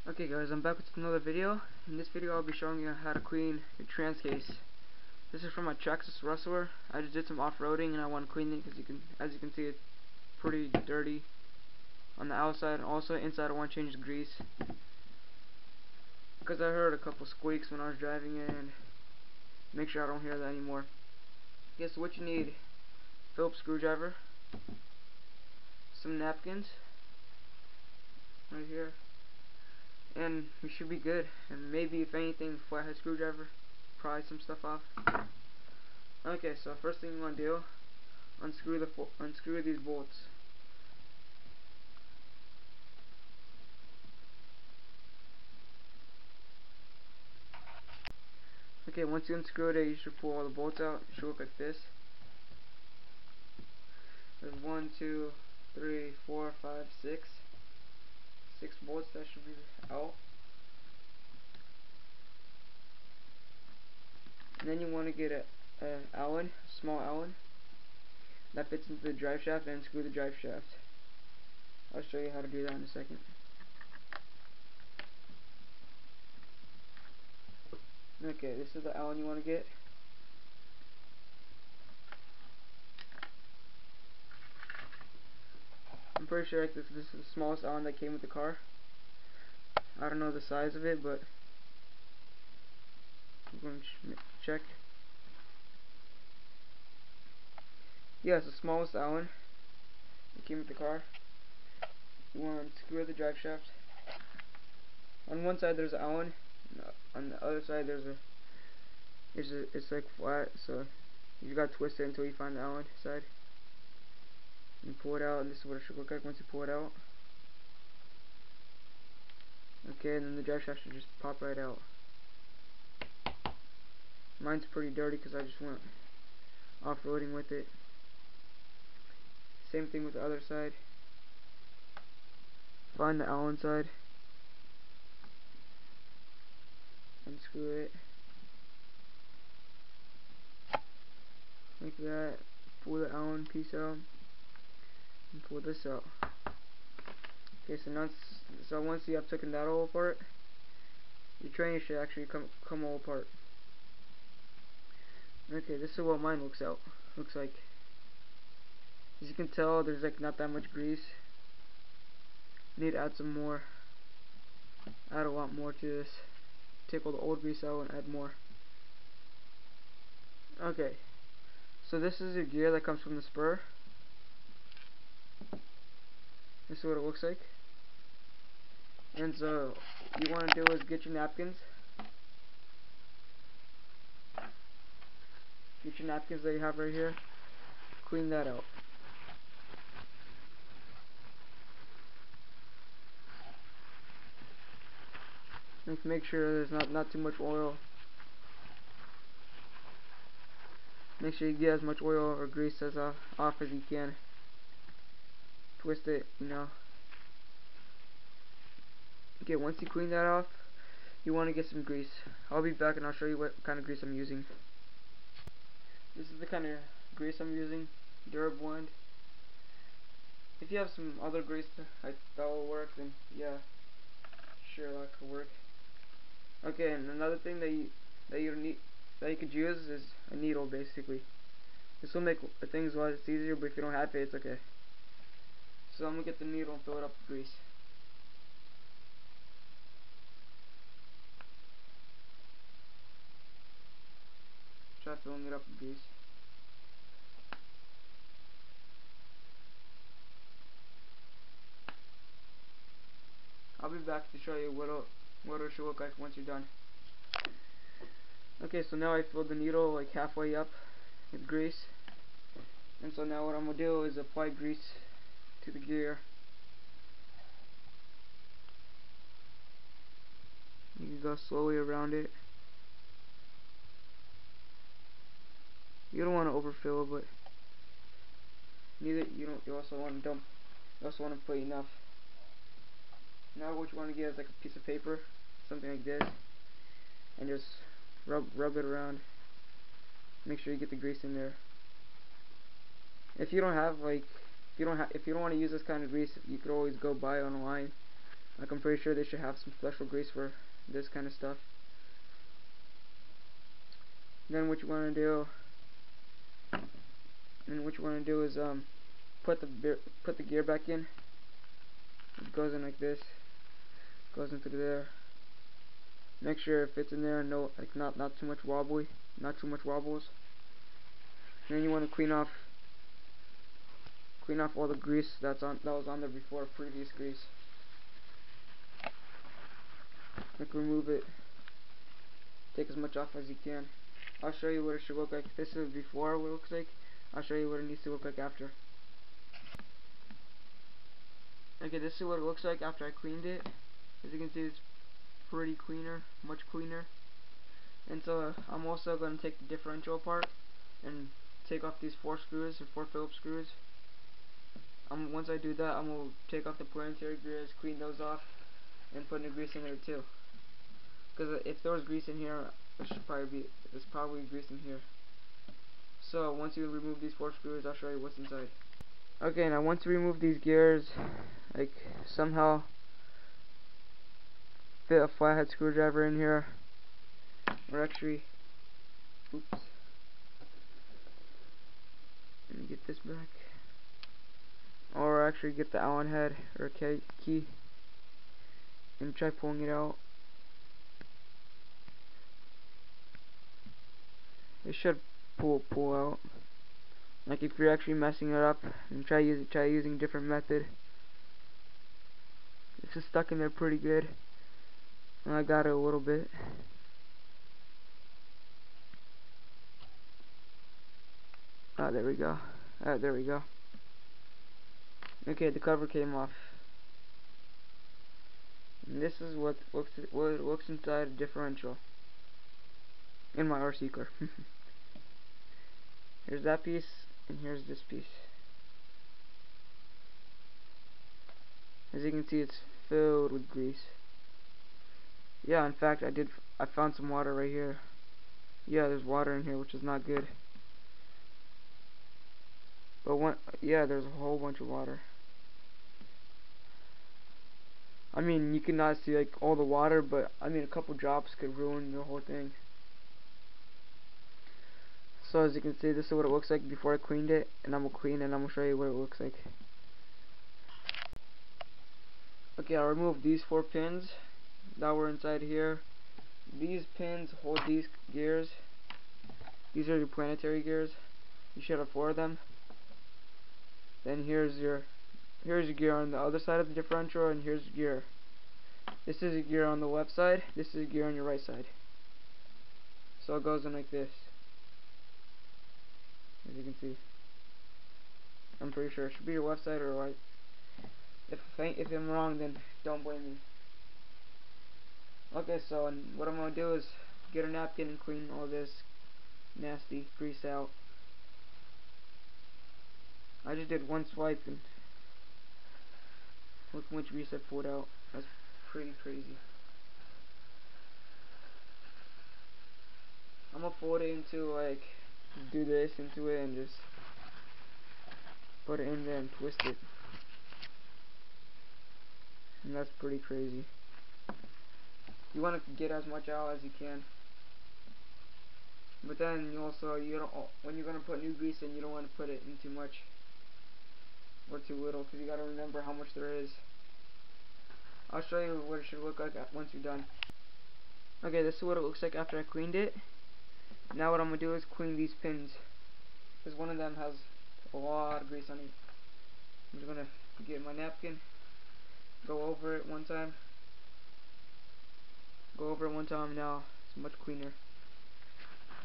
Okay guys, I'm back with another video. In this video I'll be showing you how to clean your trans case. This is from my Traxxas rustler. I just did some off-roading and I want to clean it because as you can see it's pretty dirty on the outside. Also inside I want to change the grease because I heard a couple squeaks when I was driving it, and make sure I don't hear that anymore. Okay, so what you need: Phillips screwdriver, some napkins right here, and we should be good. And maybe, if anything, flathead screwdriver, pry some stuff off. Okay, so first thing you want to do, unscrew these bolts. Okay, once you unscrew it, you should pull all the bolts out. It should look like this. There's 1, 2, 3, 4, 5, 6. 6 bolts that should be out. And then you want to get a Allen, small Allen, that fits into the drive shaft, and screw the drive shaft. I'll show you how to do that in a second. Okay, this is the Allen you want to get. I'm pretty sure this is the smallest Allen that came with the car. I don't know the size of it, but I'm going to check. Yeah, it's the smallest Allen that came with the car. You want to unscrew the drive shaft. On one side there's an Allen, on the other side it's like flat, so you gotta twist it until you find the Allen side. And pull it out, and this is what it should look like once you pull it out. Okay, and then the drive shaft should just pop right out. Mine's pretty dirty because I just went off-roading with it. Same thing with the other side. Find the Allen side. Unscrew it. Like that. Pull the Allen piece out. And pull this out. Okay, so once you have taken that all apart, your train should actually come all apart. Okay, this is what mine looks like. As you can tell, there's like not that much grease. Need to add some more. Add a lot more to this. Take all the old grease out and add more. Okay, so this is your gear that comes from the spur. This is what it looks like. And so you want to do is get your napkins. Get your napkins that you have right here. Clean that out. Make sure there's not too much oil. Make sure you get as much oil or grease off as you can. Twist it, you know. Okay, once you clean that off, you want to get some grease. I'll be back and I'll show you what kind of grease I'm using. This is the kind of grease I'm using, durable blend. If you have some other grease that will work, then yeah, sure, that could work. Okay, and another thing that you could use is a needle, basically. This will make things a lot easier, but if you don't have it, it's okay. So I'm gonna get the needle and fill it up with grease. Try filling it up with grease. I'll be back to show you what it should look like once you're done. Okay, so now I filled the needle like halfway up with grease. And so now what I'm going to do is apply grease to the gear. You can go slowly around it. You don't want to overfill it, but you also want to dump. You also want to put enough. Now what you want to get is like a piece of paper, something like this, and just rub it around. Make sure you get the grease in there. If you don't want to use this kind of grease, you could always go buy it online. Like, I'm pretty sure they should have some special grease for this kind of stuff. Then what you want to do, is put the gear back in. It goes in like this. Goes into there. Make sure it fits in there. No, like not too much wobbly, not too much wobbles. And then you want to clean off all the grease that was on there before, previous grease. Like, remove it. Take as much off as you can. I'll show you what it should look like. This is before what it looks like. I'll show you what it needs to look like after. Okay, this is what it looks like after I cleaned it. As you can see, it's pretty cleaner, much cleaner. And so I'm also going to take the differential apart and take off these 4 screws, or 4 Phillips screws. Once I do that, I'm going to take off the planetary gears, clean those off, and put new grease in there too. Because if there was grease in here, there's probably grease in here. So once you remove these 4 screws, I'll show you what's inside. Okay, now once you remove these gears, like, somehow fit a flathead screwdriver in here, or actually, oops, let me get this back, or actually get the Allen head or key and try pulling it out. It should pull out. Like, if you're actually messing it up, and try using a different method. This is stuck in there pretty good. I got it a little bit. Ah, there we go. There we go. Okay, the cover came off. And this is what it looks inside a differential in my RC car. Here's that piece, and here's this piece. As you can see, it's filled with grease. Yeah, in fact, I found some water right here. Yeah, there's water in here, which is not good. But yeah, there's a whole bunch of water. I mean, you cannot see like all the water, but I mean, a couple drops could ruin the whole thing. So as you can see, this is what it looks like before I cleaned it, and I'm gonna clean it and I'm gonna show you what it looks like. Okay, I'll remove these 4 pins that were inside here. These pins hold these gears. These are your planetary gears. You should have 4 of them. Then here's your gear on the other side of the differential, and here's your gear. This is a gear on the left side. This is a gear on your right side. So it goes in like this. As you can see, I'm pretty sure it should be your left side or right. If I'm wrong, then don't blame me. Okay, so what I'm gonna do is get a napkin and clean all this nasty grease out. I just did 1 swipe and look how much grease I pulled out. That's pretty crazy. I'm gonna fold it into, like, do this into it and just put it in there and twist it. And that's pretty crazy. You want to get as much out as you can. But then you don't, when you're gonna put new grease in, you don't want to put it in too much or too little, because you gotta remember how much there is. I'll show you what it should look like once you're done. Okay, this is what it looks like after I cleaned it. Now what I'm gonna do is clean these pins, because one of them has a lot of grease on it. I'm just gonna get my napkin, go over it one time. Now it's much cleaner.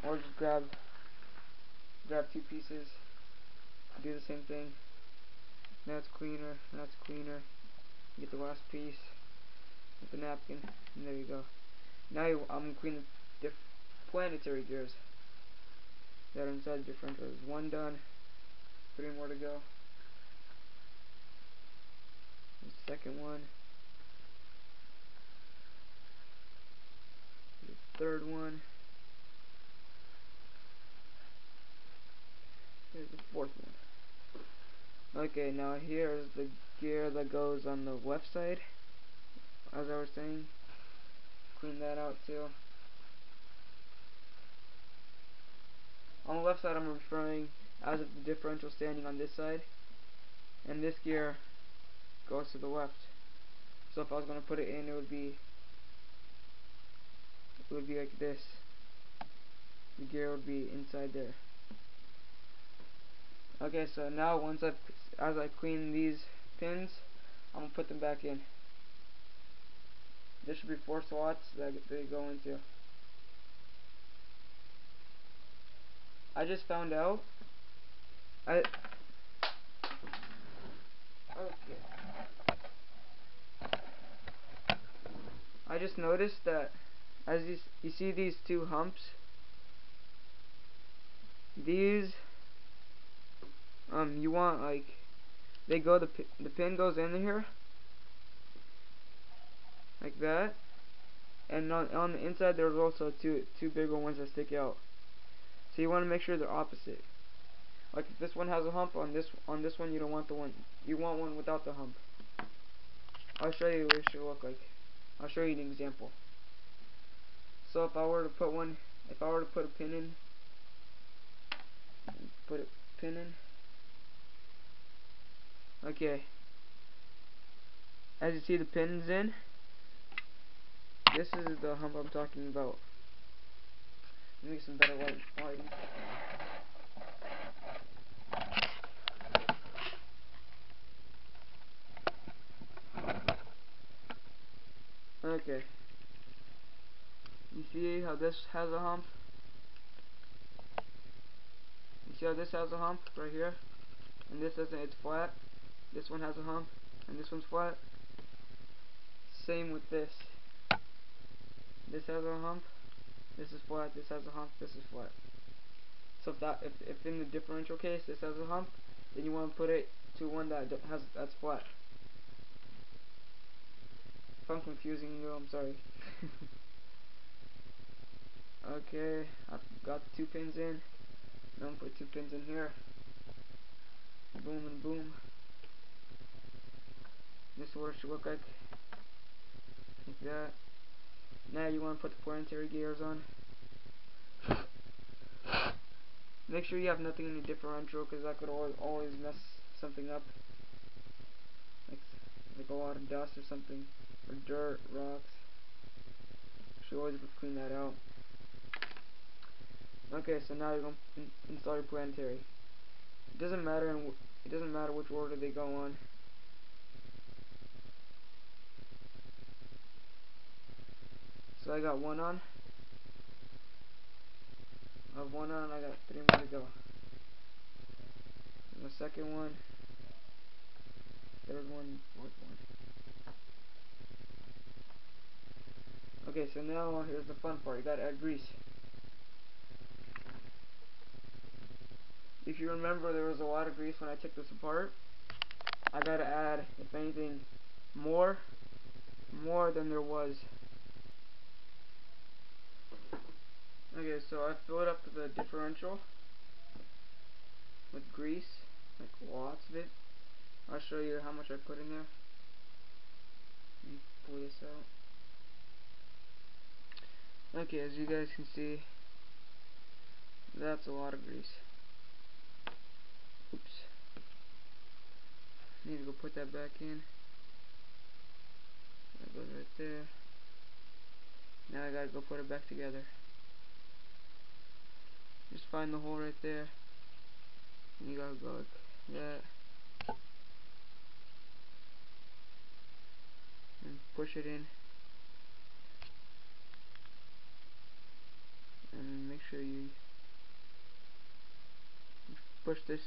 Or just grab 2 pieces, do the same thing. Now it's cleaner, Get the last piece with the napkin, and there you go. Now I'm cleaning the planetary gears that are inside the differential. There's 1 done, 3 more to go. The second one. The 3rd one. Here's the 4th one. Okay, now here's the gear that goes on the left side. as I was saying, clean that out too. On the left side I'm referring as if the differential standing on this side, and this gear goes to the left. So if I was going to put it in, it would be like this. The gear would be inside there. Okay, so now as I clean these pins, I'm gonna put them back in. There should be 4 slots that they go into. I just found out. Okay. I just noticed that as you see these 2 humps, these you want like the pin goes in here like that, and on the inside there's also two bigger ones that stick out. So you want to make sure they're opposite. Like if this one has a hump, on this one you don't want the one, you want one without the hump. I'll show you what it should look like. I'll show you an example. So if I were to put a pin in, okay. As you see the pins in, this is the hump I'm talking about. Let me get some better lighting. Okay. You see how this has a hump? You see how this has a hump right here? And this doesn't, it's flat. This one has a hump, and this one's flat. Same with this. This has a hump, this is flat, this has a hump, this is flat. So if in the differential case this has a hump, then you want to put it to one that's flat. If I'm confusing you, I'm sorry. Okay, I've got the 2 pins in. Now I'm gonna put 2 pins in here. Boom and boom. This is what it should look like. Like that. Now you want to put the planetary gears on. Make sure you have nothing in the differential, because that could always mess something up. Like a lot of dust or something. Or dirt, rocks. Should always clean that out. Okay, so now you're going to install your planetary. It doesn't matter which order they go on. So I got 1 on. I have 1 on, I got 3 more to go. And the second one, 3rd one, 4th one. Okay, so now here's the fun part. You gotta add grease. If you remember, there was a lot of grease when I took this apart. I gotta add, if anything, more than there was. Okay, so I filled up the differential with grease, like lots of it. I'll show you how much I put in there. Let me pull this out. Okay, as you guys can see, that's a lot of grease. Oops. Need to go put that back in. That goes right there. Now I gotta go put it back together. Just find the hole right there. And you gotta go like that. And push it in. And make sure you push this.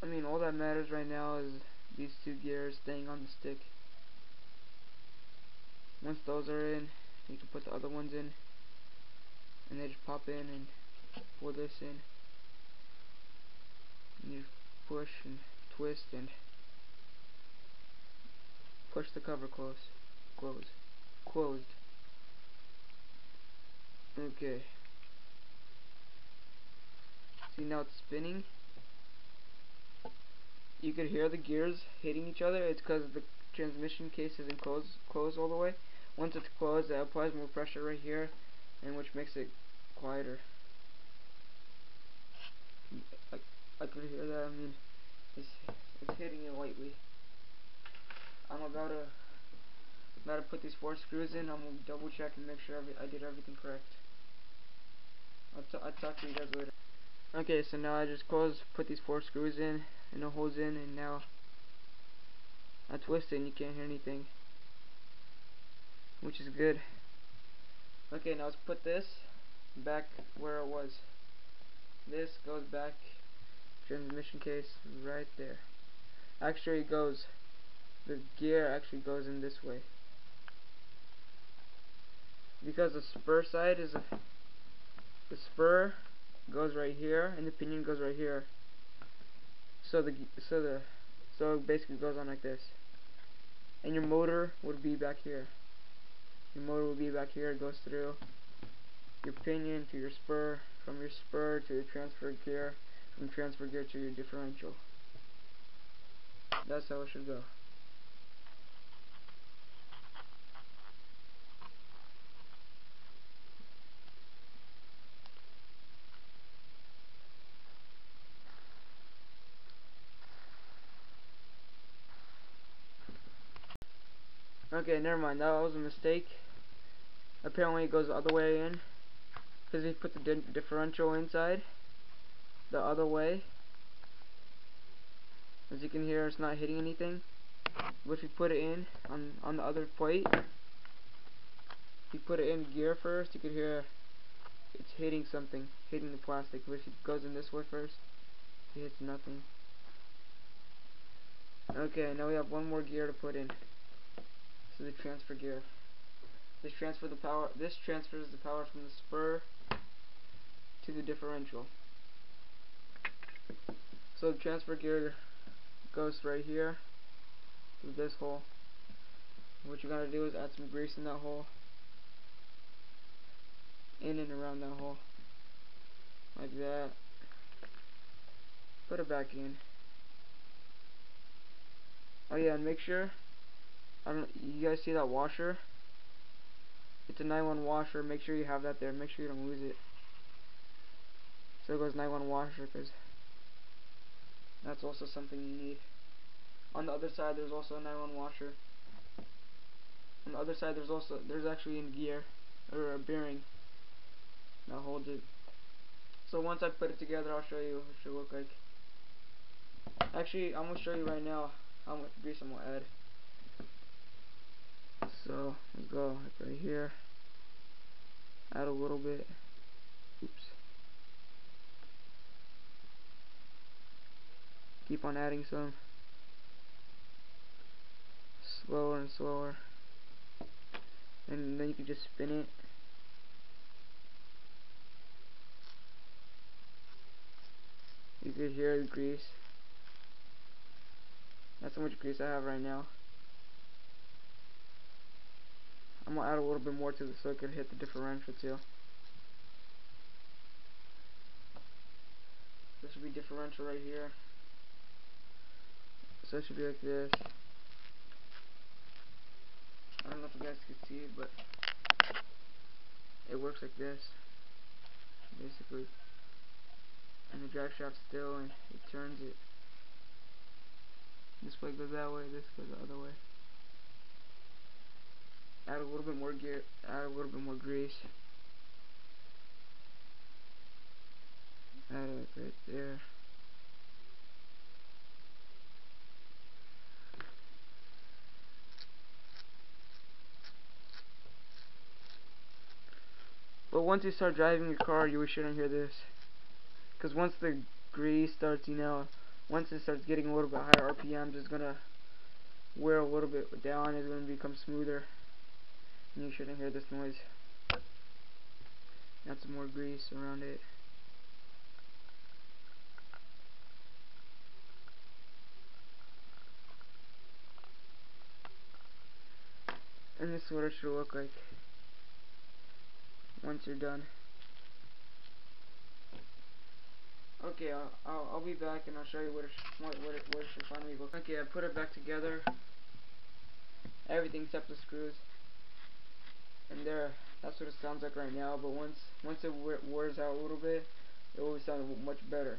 I mean, all that matters right now is these 2 gears staying on the stick. Once those are in, you can put the other ones in, and they just pop in and pull this in. And you just push and twist and push the cover closed. Okay. See, now it's spinning. You could hear the gears hitting each other. It's because the transmission case isn't closed all the way. Once it's closed, it applies more pressure right here, and which makes it quieter. I could hear that. I mean, it's hitting it lightly. I'm about to put these 4 screws in. I'm gonna double check and make sure I did everything correct. I'll talk to you guys later. Okay, so now I just put these 4 screws in and the holes in, and now I twist it and you can't hear anything, which is good. Okay, now let's put this back where it was. This goes back, transmission case right there. Actually, the gear actually goes in this way, because the spur side is the spur goes right here and the pinion goes right here. So it basically goes on like this. And your motor would be back here. Your motor will be back here. It goes through your pinion to your spur, from your spur to the transfer gear, from transfer gear to your differential. That's how it should go. Okay, never mind. That was a mistake. Apparently it goes the other way in, because we put the differential inside the other way. As you can hear, it's not hitting anything. But if you put it in on the other plate, if you put it in gear first, you could hear it's hitting something, hitting the plastic. But if it goes in this way first, it hits nothing. Okay, now we have one more gear to put in. So the transfer gear. This transfers the power from the spur to the differential. So the transfer gear goes right here through this hole. What you gotta do is add some grease in that hole, in and around that hole, like that. Put it back in. Oh yeah, and make sure, you guys see that washer? It's a nylon washer. Make sure you have that there. Make sure you don't lose it. So it goes nylon washer, because that's also something you need. On the other side, there's also a nylon washer. On the other side, there's actually a gear, or a bearing that holds it. So once I put it together, I'll show you what it should look like. Actually, I'm gonna show you right now how much grease I'm gonna add. So let's go like right here. Add a little bit. Oops. Keep on adding some. Slower and slower. And then you can just spin it. You can hear the grease. That's how much grease I have right now. I'm gonna add a little bit more to this so it can hit the differential too. This should be differential right here. So it should be like this. I don't know if you guys can see it, but it works like this, basically. And the drive shaft's still, and it turns it. This way goes that way, this goes the other way. Add a little bit more gear, add a little bit more grease. Add it right there. But once you start driving your car, you shouldn't hear this. Because once the grease starts, once it starts getting a little bit higher RPMs, it's gonna wear a little bit down, it's gonna become smoother. And you shouldn't hear this noise. Add some more grease around it. And this is what it should look like once you're done. Okay, I'll be back and I'll show you what it should finally look like. Okay, I put it back together. everything except the screws. And there, that's what it sounds like right now. But once it wears out a little bit, it will sound much better.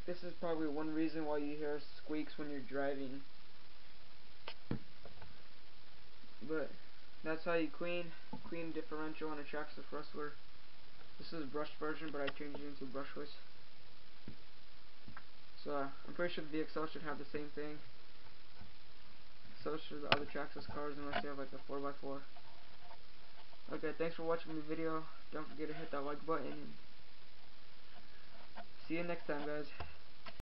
This is probably one reason why you hear squeaks when you're driving. But that's how you clean differential on a Traxxas Rustler. This is a brushed version, but I changed it into brushless. So I'm pretty sure the VXL should have the same thing. So should the other Traxxas cars, unless you have like a 4x4. Okay, thanks for watching the video. Don't forget to hit that like button. And see you next time, guys.